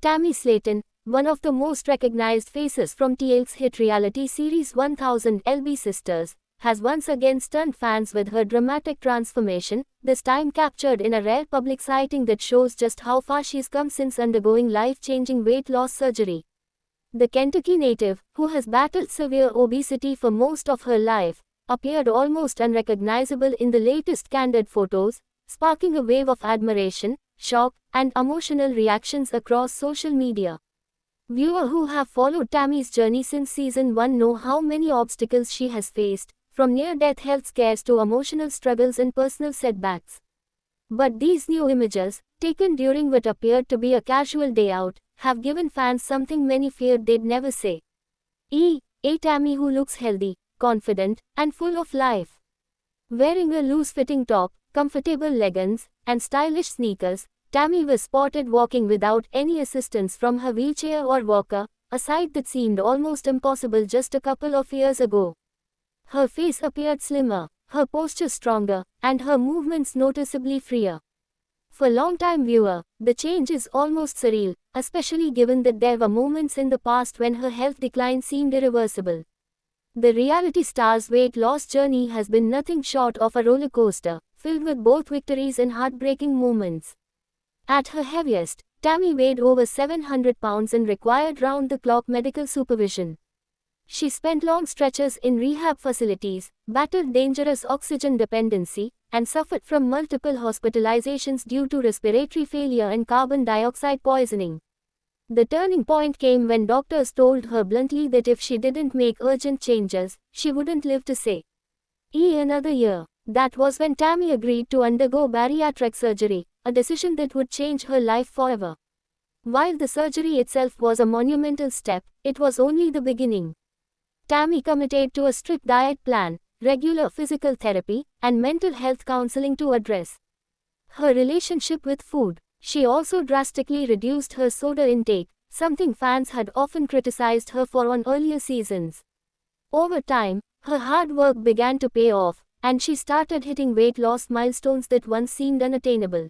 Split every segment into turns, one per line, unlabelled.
Tammy Slaton, one of the most recognized faces from TLC's hit reality series 1000 LB Sisters, has once again stunned fans with her dramatic transformation, this time captured in a rare public sighting that shows just how far she's come since undergoing life-changing weight loss surgery. The Kentucky native, who has battled severe obesity for most of her life, appeared almost unrecognizable in the latest candid photos, sparking a wave of admiration, shock, and emotional reactions across social media. Viewers who have followed Tammy's journey since season 1 know how many obstacles she has faced, from near-death health scares to emotional struggles and personal setbacks. But these new images, taken during what appeared to be a casual day out, have given fans something many feared they'd never say. A Tammy who looks healthy, confident, and full of life. Wearing a loose-fitting top, comfortable leggings, and stylish sneakers, Tammy was spotted walking without any assistance from her wheelchair or walker, a sight that seemed almost impossible just a couple of years ago. Her face appeared slimmer, her posture stronger, and her movements noticeably freer. For long-time viewer, the change is almost surreal, especially given that there were moments in the past when her health decline seemed irreversible. The reality star's weight loss journey has been nothing short of a roller coaster, filled with both victories and heartbreaking moments. At her heaviest, Tammy weighed over 700 pounds and required round-the-clock medical supervision. She spent long stretches in rehab facilities, battled dangerous oxygen dependency, and suffered from multiple hospitalizations due to respiratory failure and carbon dioxide poisoning. The turning point came when doctors told her bluntly that if she didn't make urgent changes, she wouldn't live to see another year. That was when Tammy agreed to undergo bariatric surgery, a decision that would change her life forever. While the surgery itself was a monumental step, it was only the beginning. Tammy committed to a strict diet plan, regular physical therapy, and mental health counseling to address her relationship with food. She also drastically reduced her soda intake, something fans had often criticized her for on earlier seasons. Over time, her hard work began to pay off, and she started hitting weight loss milestones that once seemed unattainable.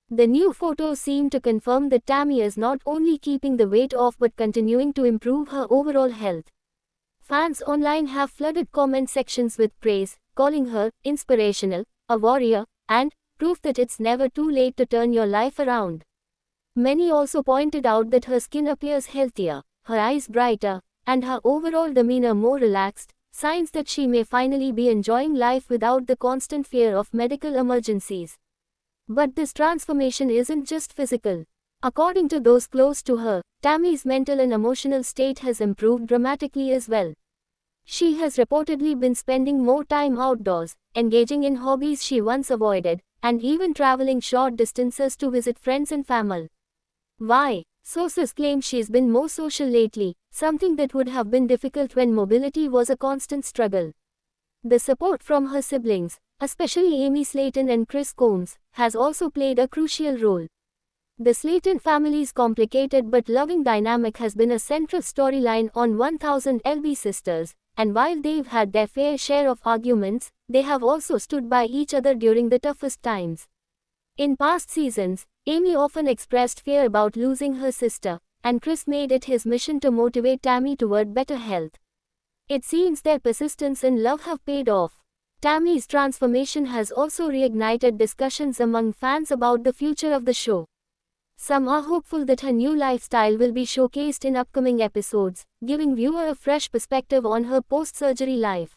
The new photos seem to confirm that Tammy is not only keeping the weight off but continuing to improve her overall health. Fans online have flooded comment sections with praise, calling her inspirational, a warrior, and proof that it's never too late to turn your life around. Many also pointed out that her skin appears healthier, her eyes brighter, and her overall demeanor more relaxed, signs that she may finally be enjoying life without the constant fear of medical emergencies. But this transformation isn't just physical. According to those close to her, Tammy's mental and emotional state has improved dramatically as well. She has reportedly been spending more time outdoors, engaging in hobbies she once avoided, and even traveling short distances to visit friends and family. Why? Sources claim she's been more social lately, something that would have been difficult when mobility was a constant struggle. The support from her siblings, especially Amy Slaton and Chris Combs, has also played a crucial role. The Slaton family's complicated but loving dynamic has been a central storyline on 1000 LB Sisters, and while they've had their fair share of arguments, they have also stood by each other during the toughest times. In past seasons, Amy often expressed fear about losing her sister, and Chris made it his mission to motivate Tammy toward better health. It seems their persistence and love have paid off. Tammy's transformation has also reignited discussions among fans about the future of the show. Some are hopeful that her new lifestyle will be showcased in upcoming episodes, giving viewers a fresh perspective on her post-surgery life.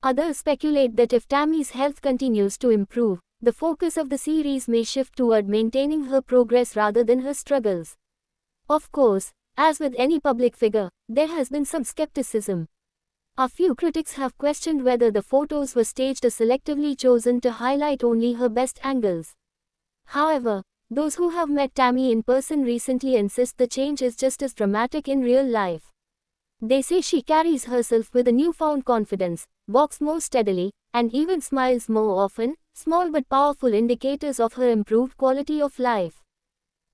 Others speculate that if Tammy's health continues to improve, the focus of the series may shift toward maintaining her progress rather than her struggles. Of course, as with any public figure, there has been some skepticism. A few critics have questioned whether the photos were staged or selectively chosen to highlight only her best angles. However, those who have met Tammy in person recently insist the change is just as dramatic in real life. They say she carries herself with a newfound confidence, walks more steadily, and even smiles more often, small but powerful indicators of her improved quality of life.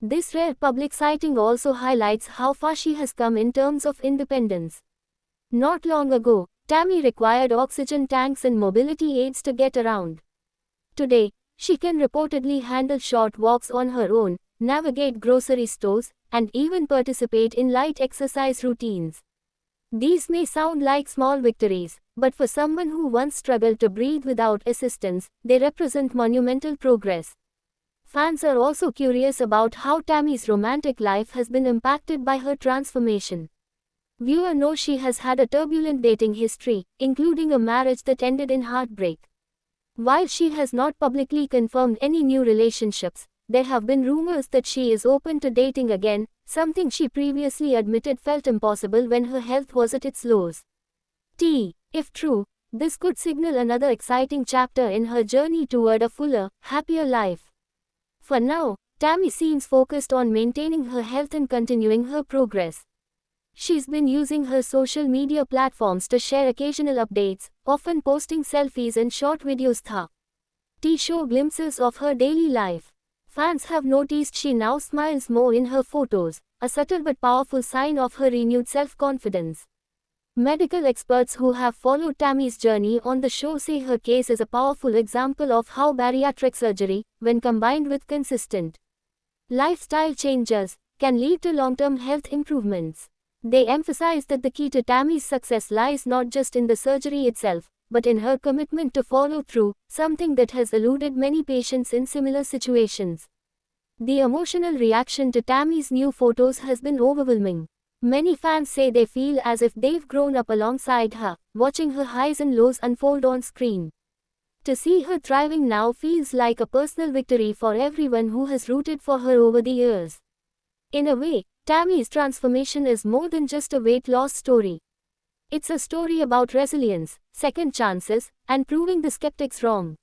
This rare public sighting also highlights how far she has come in terms of independence. Not long ago, Tammy required oxygen tanks and mobility aids to get around. Today, she can reportedly handle short walks on her own, navigate grocery stores, and even participate in light exercise routines. These may sound like small victories, but for someone who once struggled to breathe without assistance, they represent monumental progress. Fans are also curious about how Tammy's romantic life has been impacted by her transformation. Viewers know she has had a turbulent dating history, including a marriage that ended in heartbreak. While she has not publicly confirmed any new relationships, there have been rumors that she is open to dating again, something she previously admitted felt impossible when her health was at its lows. If true, this could signal another exciting chapter in her journey toward a fuller, happier life. For now, Tammy seems focused on maintaining her health and continuing her progress. She's been using her social media platforms to share occasional updates, often posting selfies and short videos to show glimpses of her daily life. Fans have noticed she now smiles more in her photos, a subtle but powerful sign of her renewed self-confidence. Medical experts who have followed Tammy's journey on the show say her case is a powerful example of how bariatric surgery, when combined with consistent lifestyle changes, can lead to long-term health improvements. They emphasize that the key to Tammy's success lies not just in the surgery itself, but in her commitment to follow through, something that has eluded many patients in similar situations. The emotional reaction to Tammy's new photos has been overwhelming. Many fans say they feel as if they've grown up alongside her, watching her highs and lows unfold on screen. To see her thriving now feels like a personal victory for everyone who has rooted for her over the years. In a way, Tammy's transformation is more than just a weight loss story. It's a story about resilience, second chances, and proving the skeptics wrong.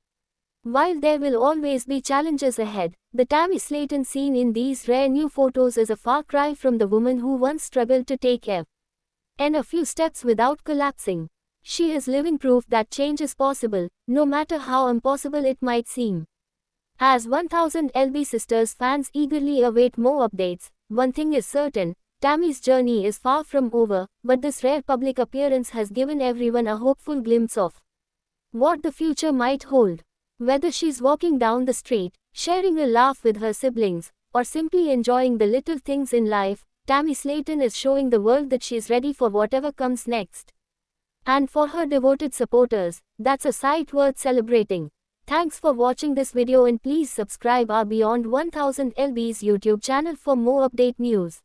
While there will always be challenges ahead, the Tammy Slaton seen in these rare new photos is a far cry from the woman who once struggled to take a few steps without collapsing. She is living proof that change is possible, no matter how impossible it might seem. As 1000 LB Sisters fans eagerly await more updates, one thing is certain, Tammy's journey is far from over, but this rare public appearance has given everyone a hopeful glimpse of what the future might hold. Whether she's walking down the street, sharing a laugh with her siblings, or simply enjoying the little things in life, Tammy Slaton is showing the world that she's ready for whatever comes next. And for her devoted supporters, that's a sight worth celebrating. Thanks for watching this video and please subscribe our Beyond 1000 LB's YouTube channel for more update news.